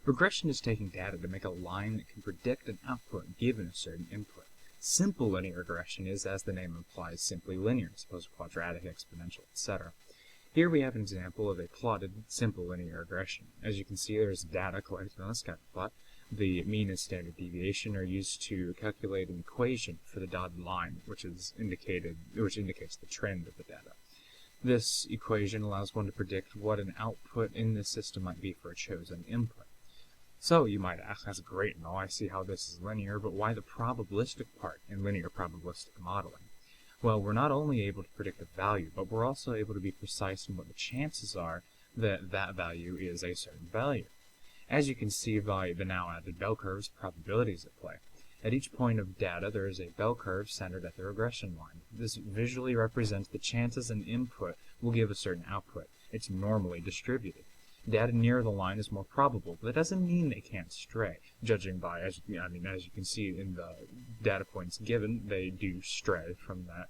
Regression is taking data to make a line that can predict an output given a certain input. Simple linear regression is, as the name implies, simply linear, as opposed to quadratic, exponential, etc. Here we have an example of a plotted simple linear regression. As you can see, there is data collected on a scatter plot. The mean and standard deviation are used to calculate an equation for the dotted line, which indicates the trend of the data. This equation allows one to predict what an output in this system might be for a chosen input. So you might ask, that's great, no, I see how this is linear, but why the probabilistic part in linear probabilistic modeling? Well, we're not only able to predict a value, but we're also able to be precise in what the chances are that that value is a certain value. As you can see by the now added bell curves, probabilities at play. At each point of data, there is a bell curve centered at the regression line. This visually represents the chances an input will give a certain output. It's normally distributed. Data near the line is more probable, but that doesn't mean they can't stray. Judging by, as you can see in the data points given, they do stray from that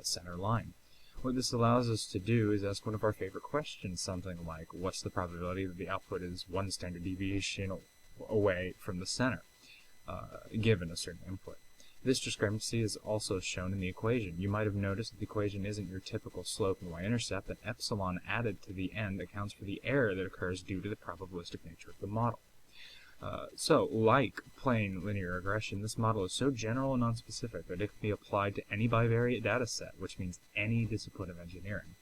center line. What this allows us to do is ask one of our favorite questions, something like, what's the probability that the output is one standard deviation away from the center, given a certain input? This discrepancy is also shown in the equation. You might have noticed that the equation isn't your typical slope and y-intercept, and epsilon added to the end accounts for the error that occurs due to the probabilistic nature of the model. So, like plain linear regression, this model is so general and nonspecific that it can be applied to any bivariate data set, which means any discipline of engineering.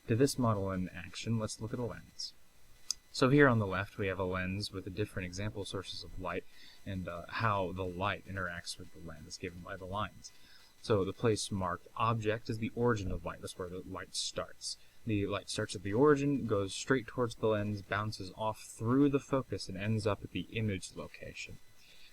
To this model in action, let's look at a lens. So here on the left, we have a lens with the different example sources of light and how the light interacts with the lens given by the lines. So the place marked object is the origin of light. That's where the light starts. The light starts at the origin, goes straight towards the lens, bounces off through the focus, and ends up at the image location.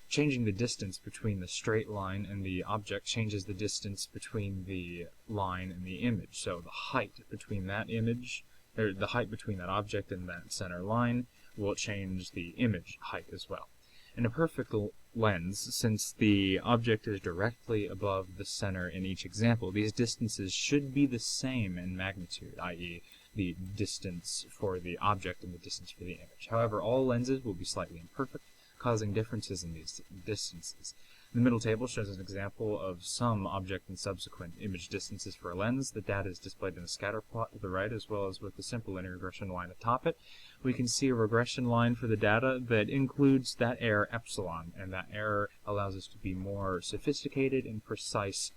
Changing the distance between the straight line and the object changes the distance between the line and the image. So the height between that image, or the height between that object and that center line, will change the image height as well. In a perfect lens, since the object is directly above the center in each example, these distances should be the same in magnitude, i.e. the distance for the object and the distance for the image. However, all lenses will be slightly imperfect, causing differences in these distances. The middle table shows an example of some object and subsequent image distances for a lens. The data is displayed in a scatter plot to the right, as well as with the simple linear regression line atop it. We can see a regression line for the data that includes that error epsilon, and that error allows us to be more sophisticated and precise